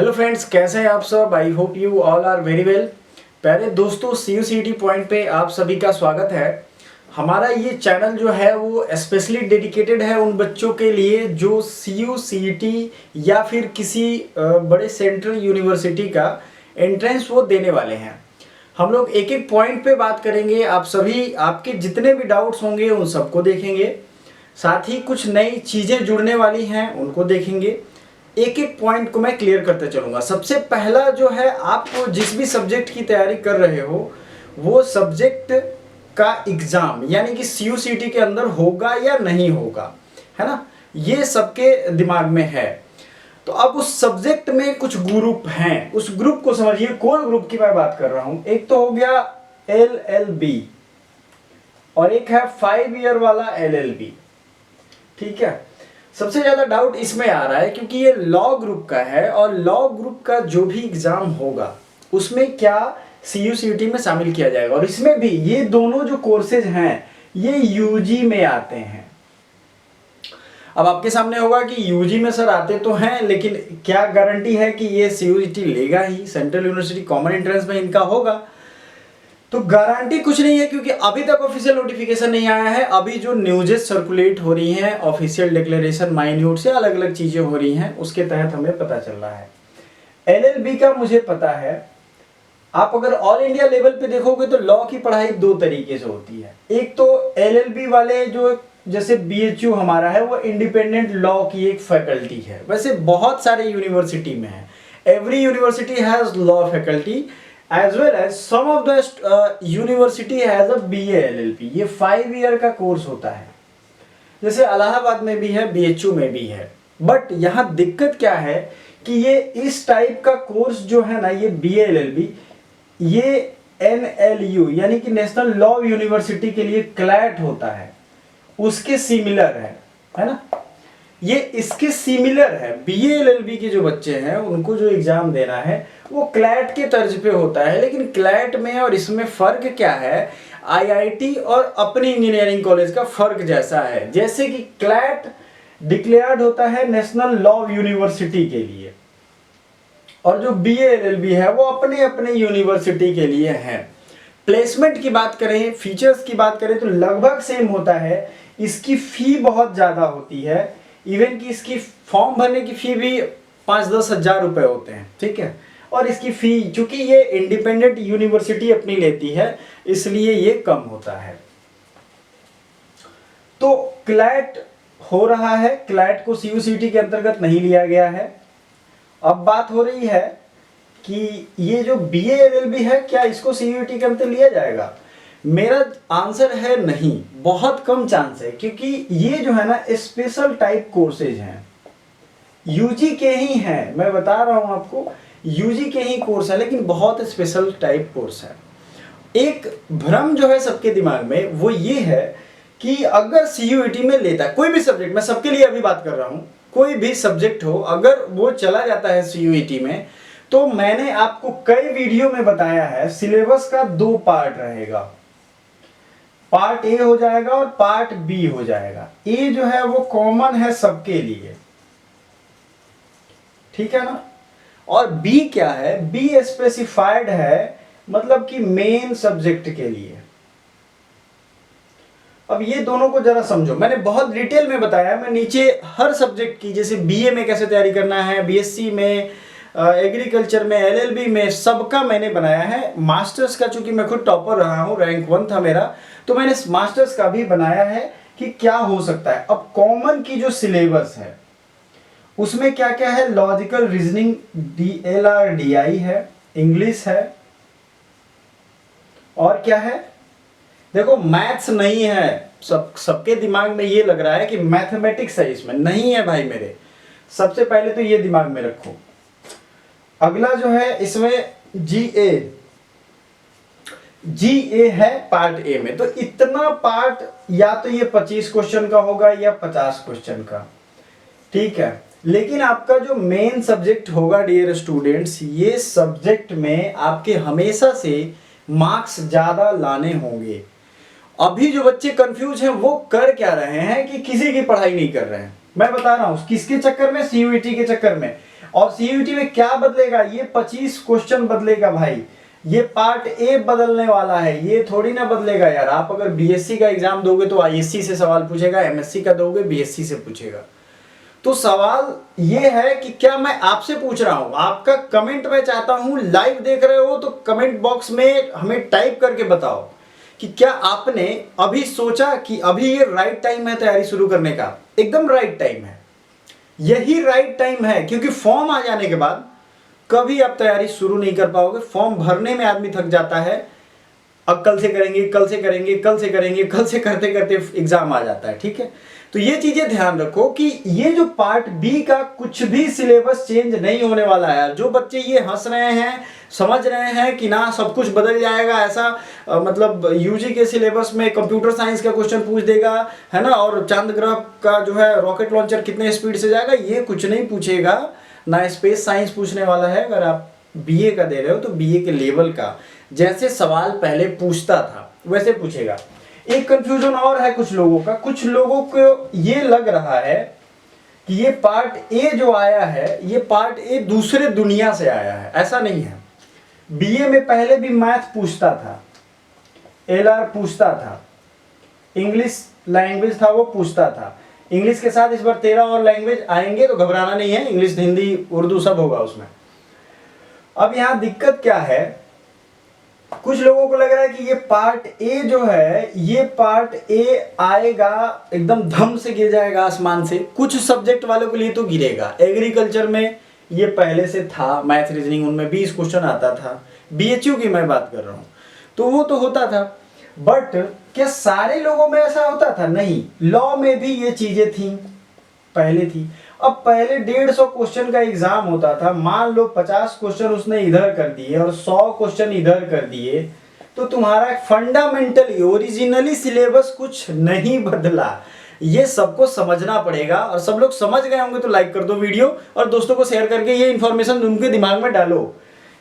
Hello friends, कैसे हैं आप सब। I hope you all are very well. पहले दोस्तों CUCET पॉइंट पे आप सभी का स्वागत है। हमारा ये चैनल जो है वो स्पेशली डेडिकेटेड है उन बच्चों के लिए जो CUCET या फिर किसी बड़े सेंट्रल यूनिवर्सिटी का एंट्रेंस वो देने वाले हैं। हम लोग एक एक पॉइंट पे बात करेंगे। आप सभी, आपके जितने भी डाउट्स होंगे उन सबको देखेंगे, साथ ही कुछ नई चीज़ें जुड़ने वाली हैं उनको देखेंगे। एक एक पॉइंट को मैं क्लियर करते चलूंगा। सबसे पहला जो है, आप जिस भी सब्जेक्ट की तैयारी कर रहे हो वो सब्जेक्ट का एग्जाम यानी कि CUCET के अंदर होगा या नहीं होगा, है ना, ये सबके दिमाग में है। तो अब उस सब्जेक्ट में कुछ ग्रुप हैं, उस ग्रुप को समझिए। कौन ग्रुप की मैं बात कर रहा हूं? एक तो हो गया LLB और एक है 5 ईयर वाला LLB। ठीक है, सबसे ज्यादा डाउट इसमें आ रहा है क्योंकि ये लॉ ग्रुप का है और लॉ ग्रुप का जो भी एग्जाम होगा उसमें क्या CUCET में शामिल किया जाएगा। और इसमें भी ये दोनों जो कोर्सेज हैं ये UG में आते हैं। अब आपके सामने होगा कि UG में सर आते तो हैं, लेकिन क्या गारंटी है कि ये CUCET लेगा ही? सेंट्रल यूनिवर्सिटी कॉमन एंट्रेंस में इनका होगा, तो गारंटी कुछ नहीं है क्योंकि अभी तक ऑफिशियल नोटिफिकेशन नहीं आया है। अभी जो न्यूजेस सर्कुलेट हो रही हैं, ऑफिशियल डिक्लेरेशन माइन्यूट से अलग अलग चीजें हो रही हैं, उसके तहत हमें पता चल रहा है। LLB का मुझे पता है। आप अगर ऑल इंडिया लेवल पे देखोगे तो लॉ की पढ़ाई दो तरीके से होती है। एक तो LLB वाले जो, जैसे BHU हमारा है, वो इंडिपेंडेंट लॉ की एक फैकल्टी है। वैसे बहुत सारे यूनिवर्सिटी में है, every university has law faculty as well as some of the university has a BA LLB। ये 5 ईयर का कोर्स होता है, जैसे इलाहाबाद में भी है, BHU में भी है। बट यहाँ दिक्कत क्या है कि ये इस टाइप का कोर्स जो है ना, ये BA LLB, ये NLU यानी कि नेशनल लॉ यूनिवर्सिटी के लिए क्लैट होता है, उसके सिमिलर है ना। ये इसके सिमिलर है। BA LLB के जो बच्चे हैं उनको जो एग्जाम देना है वो क्लैट के तर्ज पे होता है। लेकिन क्लैट में और इसमें फर्क क्या है? IIT और अपनी इंजीनियरिंग कॉलेज का फर्क जैसा है। जैसे कि क्लैट डिक्लेयर्ड होता है नेशनल लॉ यूनिवर्सिटी के लिए और जो BA LLB है वो अपने अपने यूनिवर्सिटी के लिए है। प्लेसमेंट की बात करें, फीचर्स की बात करें तो लगभग सेम होता है। इसकी फी बहुत ज्यादा होती है, इवन कि इसकी फॉर्म भरने की फी भी 5-10 हजार रुपए होते हैं। ठीक है, और इसकी फी चूंकि ये इंडिपेंडेंट यूनिवर्सिटी अपनी लेती है इसलिए ये कम होता है। तो क्लैट हो रहा है, क्लैट को CUCET के अंतर्गत नहीं लिया गया है। अब बात हो रही है कि ये जो BA LLB है क्या इसको CUCET के अंदर लिया जाएगा? मेरा आंसर है नहीं, बहुत कम चांस है, क्योंकि ये जो है ना स्पेशल टाइप कोर्सेज हैं, UG के ही हैं। मैं बता रहा हूं आपको, UG के ही कोर्स है, लेकिन बहुत स्पेशल टाइप कोर्स है। एक भ्रम जो है सबके दिमाग में वो ये है कि अगर CUET में लेता है कोई भी सब्जेक्ट, मैं सबके लिए अभी बात कर रहा हूं, कोई भी सब्जेक्ट हो, अगर वो चला जाता है CUET में, तो मैंने आपको कई वीडियो में बताया है सिलेबस का 2 पार्ट रहेगा। पार्ट A हो जाएगा और पार्ट B हो जाएगा। A जो है वो कॉमन है सबके लिए, ठीक है ना, और B क्या है? B स्पेसिफाइड है, मतलब कि मेन सब्जेक्ट के लिए। अब ये दोनों को जरा समझो, मैंने बहुत डिटेल में बताया। मैं नीचे हर सब्जेक्ट की, जैसे BA में कैसे तैयारी करना है, BSc में, एग्रीकल्चर में, LLB में, सबका मैंने बनाया है। मास्टर्स का चूंकि मैं खुद टॉपर रहा हूं, रैंक 1 था मेरा, तो मैंने मास्टर्स का भी बनाया है कि क्या हो सकता है। अब कॉमन की जो सिलेबस है उसमें क्या क्या है? लॉजिकल रीजनिंग LRDI है, इंग्लिश है, और क्या है? देखो मैथ्स नहीं है। सबके दिमाग में ये लग रहा है कि मैथमेटिक्स है, इसमें नहीं है भाई मेरे। सबसे पहले तो ये दिमाग में रखो। अगला जो है इसमें GA है पार्ट A में। तो इतना पार्ट या तो ये 25 क्वेश्चन का होगा या 50 क्वेश्चन का, ठीक है। लेकिन आपका जो मेन सब्जेक्ट होगा डियर स्टूडेंट्स, ये सब्जेक्ट में आपके हमेशा से मार्क्स ज्यादा लाने होंगे। अभी जो बच्चे कंफ्यूज हैं वो कर क्या रहे हैं कि किसी की पढ़ाई नहीं कर रहे हैं। मैं बता रहा हूं किसके चक्कर में, सीयूईटी के चक्कर में। और सीयूईटी में क्या बदलेगा, ये 25 क्वेश्चन बदलेगा भाई, ये पार्ट ए बदलने वाला है, ये थोड़ी ना बदलेगा यार। आप अगर बीएससी का एग्जाम दोगे तो आईएससी से सवाल पूछेगा, एमएससी का दोगे बीएससी से पूछेगा। तो सवाल ये है कि क्या मैं आपसे पूछ रहा हूं, आपका कमेंट मैं चाहता हूं, लाइव देख रहे हो तो कमेंट बॉक्स में हमें टाइप करके बताओ कि क्या आपने अभी सोचा कि अभी ये राइट टाइम है तैयारी शुरू करने का। एकदम राइट टाइम है, यही राइट टाइम है, क्योंकि फॉर्म आ जाने के बाद कभी आप तैयारी शुरू नहीं कर पाओगे। फॉर्म भरने में आदमी थक जाता है, अब कल से करेंगे, कल से करेंगे, कल से करेंगे, कल से करते करते एग्जाम आ जाता है। ठीक है, तो ये चीजें ध्यान रखो कि ये जो पार्ट बी का कुछ भी सिलेबस चेंज नहीं होने वाला है। जो बच्चे ये हंस रहे हैं, समझ रहे हैं कि ना सब कुछ बदल जाएगा, ऐसा मतलब यूजी के सिलेबस में कंप्यूटर साइंस का क्वेश्चन पूछ देगा, है ना, और चांद ग्रह का जो है रॉकेट लॉन्चर कितने स्पीड से जाएगा, ये कुछ नहीं पूछेगा। ना स्पेस साइंस पूछने वाला है। अगर आप बीए का दे रहे हो तो बीए के लेवल का जैसे सवाल पहले पूछता था वैसे पूछेगा। एक कंफ्यूजन और है कुछ लोगों का, कुछ लोगों को ये लग रहा है कि ये पार्ट ए जो आया है, ये पार्ट ए दूसरे दुनिया से आया है। ऐसा नहीं है। बीए में पहले भी मैथ पूछता था, एलआर पूछता था, इंग्लिश लैंग्वेज था वो पूछता था। इंग्लिश के साथ इस बार 13 और लैंग्वेज आएंगे, तो घबराना नहीं है, इंग्लिश हिंदी उर्दू सब होगा उसमें। अब यहां दिक्कत क्या है, कुछ लोगों को लग रहा है कि ये पार्ट ए जो है, ये पार्ट ए आएगा एकदम धम से गिर जाएगा आसमान से। कुछ सब्जेक्ट वालों के लिए तो गिरेगा। एग्रीकल्चर में ये पहले से था, मैथ रीजनिंग उनमें 20 क्वेश्चन आता था, बीएचयू की मैं बात कर रहा हूं, तो वो तो होता था। बट क्या सारे लोगों में ऐसा होता था? नहीं। लॉ में भी ये चीजें थी, पहले थी। अब पहले 150 क्वेश्चन का एग्जाम होता था, मान लो 50 क्वेश्चन उसने इधर कर दिए और 100 क्वेश्चन इधर कर दिए, तो तुम्हारा फंडामेंटली ओरिजिनली सिलेबस कुछ नहीं बदला। ये सबको समझना पड़ेगा, और सब लोग समझ गए होंगे तो लाइक कर दो वीडियो, और दोस्तों को शेयर करके ये इन्फॉर्मेशन उनके दिमाग में डालो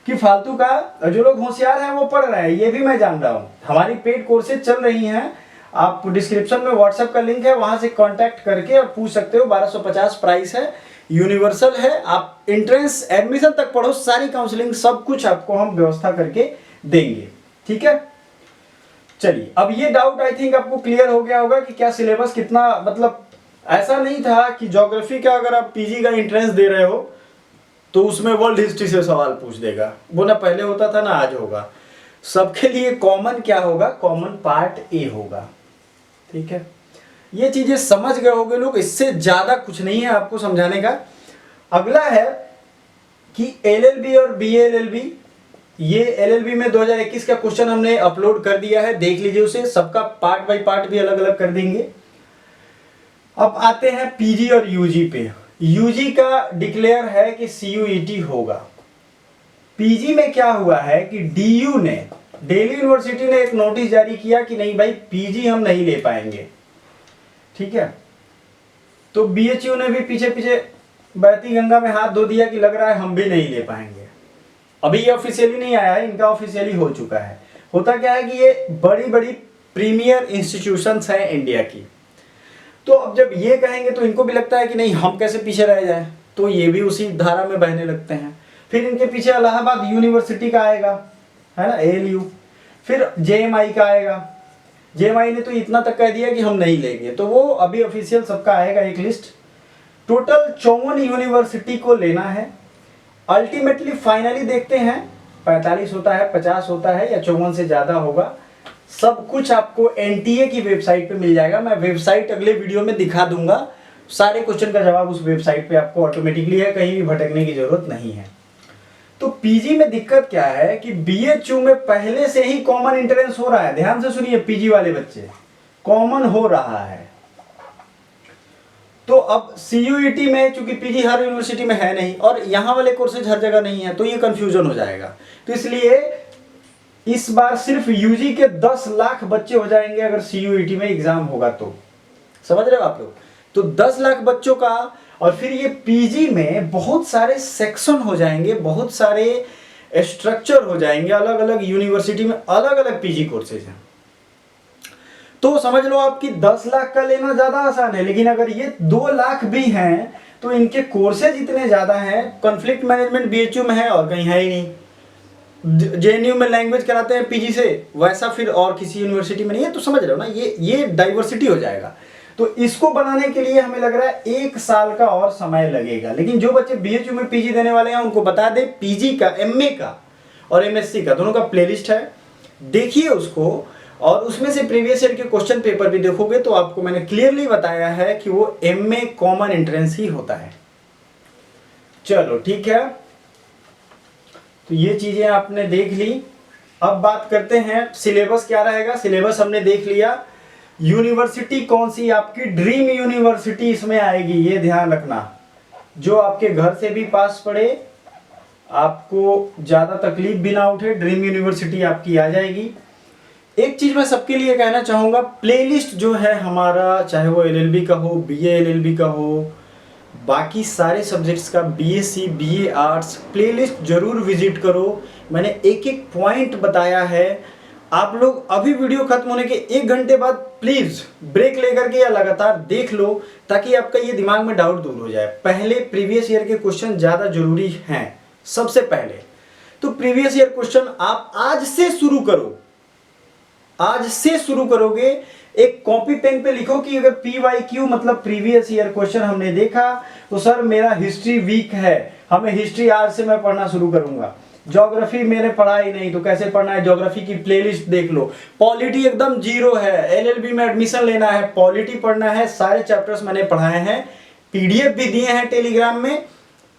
कि फालतू का जो लोग होशियार हैं वो पढ़ रहे हैं, ये भी मैं जान रहा हूं। हमारी पेड कोर्सेज चल रही हैं, आप डिस्क्रिप्शन में व्हाट्सएप का लिंक है, वहां से कांटेक्ट करके और पूछ सकते हो। 1250 प्राइस है, यूनिवर्सल है। आप एंट्रेंस एडमिशन तक पढ़ो, सारी काउंसलिंग सब कुछ आपको हम व्यवस्था करके देंगे। ठीक है, चलिए अब ये डाउट आई थिंक आपको क्लियर हो गया होगा कि क्या सिलेबस कितना, मतलब ऐसा नहीं था कि ज्योग्राफी का अगर आप पीजी का एंट्रेंस दे रहे हो तो उसमें वर्ल्ड हिस्ट्री से सवाल पूछ देगा। वो ना पहले होता था ना आज होगा। सबके लिए कॉमन क्या होगा? कॉमन पार्ट ए होगा। ठीक है, ये चीजें समझ गए होंगे लोग, इससे ज्यादा कुछ नहीं है आपको समझाने का। अगला है कि एलएलबी और बीएलएलबी, ये एलएलबी में 2021 का क्वेश्चन हमने अपलोड कर दिया है, देख लीजिए उसे। सबका पार्ट बाय पार्ट भी अलग अलग कर देंगे। अब आते हैं पीजी और यूजी पे। यूजी का डिक्लेयर है कि सीयूईटी होगा। पीजी में क्या हुआ है कि डीयू ने, दिल्ली यूनिवर्सिटी ने एक नोटिस जारी किया कि नहीं भाई पीजी हम नहीं ले पाएंगे। ठीक है, तो बीएचयू ने भी पीछे पीछे बहती गंगा में हाथ धो दिया कि लग रहा है हम भी नहीं ले पाएंगे। अभी ये ऑफिशियली नहीं आया है, इनका ऑफिशियली हो चुका है। होता क्या है कि ये बड़ी बड़ी प्रीमियर इंस्टीट्यूशंस हैं इंडिया की, तो अब जब ये कहेंगे तो इनको भी लगता है कि नहीं हम कैसे पीछे रह जाएं, तो ये भी उसी धारा में बहने लगते हैं। फिर इनके पीछे इलाहाबाद यूनिवर्सिटी का आएगा, है ना, एएलयू। फिर जेएमआई का आएगा। जेएमआई ने तो इतना तक कह दिया कि हम नहीं लेंगे, तो वो अभी ऑफिशियल सबका आएगा एक लिस्ट। टोटल 54 यूनिवर्सिटी को लेना है। अल्टीमेटली फाइनली देखते हैं 45 होता है, 50 होता है या 54 से ज्यादा होगा। सब कुछ आपको एनटीए की वेबसाइट पे मिल जाएगा। मैं वेबसाइट अगले वीडियो में दिखा दूंगा। सारे क्वेश्चन का जवाब उस वेबसाइट पे आपको ऑटोमेटिकली है, कहीं भी भटकने की जरूरत नहीं है। तो पीजी में दिक्कत क्या है कि बीएचयू में पहले से ही कॉमन एंट्रेंस हो रहा है। ध्यान से सुनिए, पीजी वाले बच्चे, कॉमन हो रहा है। तो अब सीयूईटी में चूंकि पीजी हर यूनिवर्सिटी में है नहीं और यहाँ वाले कोर्सेज हर जगह नहीं है, तो ये कंफ्यूजन हो जाएगा। तो इसलिए इस बार सिर्फ यूजी के 10 लाख बच्चे हो जाएंगे अगर सीयूईटी में एग्जाम होगा तो। समझ रहे हो आप लोग? तो 10 लाख बच्चों का, और फिर ये पीजी में बहुत सारे सेक्शन हो जाएंगे, बहुत सारे स्ट्रक्चर हो जाएंगे। अलग अलग यूनिवर्सिटी में अलग अलग पीजी कोर्सेज हैं। तो समझ लो आपकी 10 लाख का लेना ज़्यादा आसान है, लेकिन अगर ये 2 लाख भी हैं तो इनके कोर्सेज इतने ज़्यादा हैं। कॉन्फ्लिक्ट मैनेजमेंट बीएचयू में है और कहीं है ही नहीं। जेएनयू में लैंग्वेज कराते हैं पीजी से, वैसा फिर और किसी यूनिवर्सिटी में नहीं है। तो समझ रहे हो ना, ये डाइवर्सिटी हो जाएगा। तो इसको बनाने के लिए हमें लग रहा है 1 साल का और समय लगेगा। लेकिन जो बच्चे बीएचयू में पीजी देने वाले हैं उनको बता दें, पीजी का, एमए का और एमएससी का दोनों का प्लेलिस्ट है, देखिए उसको। और उसमें से प्रीवियस ईयर के क्वेश्चन पेपर भी देखोगे तो आपको मैंने क्लियरली बताया है कि वो एमए कॉमन एंट्रेंस ही होता है। चलो ठीक है, तो ये चीजें आपने देख ली। अब बात करते हैं सिलेबस क्या रहेगा। सिलेबस हमने देख लिया। यूनिवर्सिटी कौन सी आपकी ड्रीम यूनिवर्सिटी इसमें आएगी, ये ध्यान रखना। जो आपके घर से भी पास पड़े, आपको ज्यादा तकलीफ भी ना उठे, ड्रीम यूनिवर्सिटी आपकी आ जाएगी। एक चीज मैं सबके लिए कहना चाहूंगा, प्लेलिस्ट जो है हमारा, चाहे वो एलएलबी का हो, बीए एलएलबी का हो, बाकी सारे सब्जेक्ट्स का, बीएससी, बीए आर्ट्स, प्लेलिस्ट जरूर विजिट करो। मैंने एक एक पॉइंट बताया है। आप लोग अभी वीडियो खत्म होने के 1 घंटे बाद प्लीज ब्रेक लेकर के या लगातार देख लो, ताकि आपका ये दिमाग में डाउट दूर हो जाए। पहले प्रीवियस ईयर के क्वेश्चन ज्यादा जरूरी हैं। सबसे पहले तो प्रीवियस ईयर क्वेश्चन आप आज से शुरू करो। आज से शुरू करोगे, एक कॉपी पेन पे लिखो कि अगर PYQ मतलब प्रीवियस ईयर क्वेश्चन हमने देखा तो सर मेरा हिस्ट्री वीक है, हमें हिस्ट्री आज से मैं पढ़ना शुरू करूंगा। ज्योग्राफी मैंने पढ़ा ही नहीं तो कैसे पढ़ना है, ज्योग्राफी की प्लेलिस्ट देख लो। पॉलिटी एकदम जीरो है, एलएलबी में एडमिशन लेना है, पॉलिटी पढ़ना है, सारे चैप्टर्स मैंने पढ़ाए हैं। पीडीएफ भी दिए हैं टेलीग्राम में,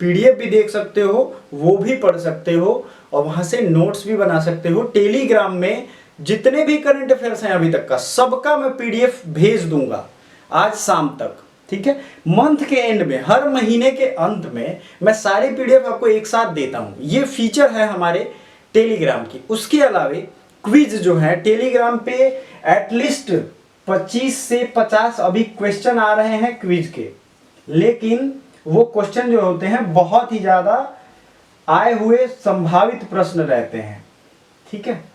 पीडीएफ भी देख सकते हो, वो भी पढ़ सकते हो और वहां से नोट्स भी बना सकते हो। टेलीग्राम में जितने भी करंट अफेयर्स हैं अभी तक का, सबका मैं पीडीएफ भेज दूंगा आज शाम तक, ठीक है। मंथ के एंड में, हर महीने के अंत में मैं सारे पीडीएफ आपको एक साथ देता हूं। ये फीचर है हमारे टेलीग्राम की। उसके अलावे क्विज जो है टेलीग्राम पे एटलीस्ट 25 से 50 अभी क्वेश्चन आ रहे हैं क्विज के, लेकिन वो क्वेश्चन जो होते हैं बहुत ही ज्यादा आए हुए संभावित प्रश्न रहते हैं, ठीक है।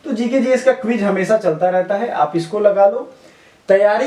तो जीके जीएस का क्विज हमेशा चलता रहता है, आप इसको लगा लो। तैयारी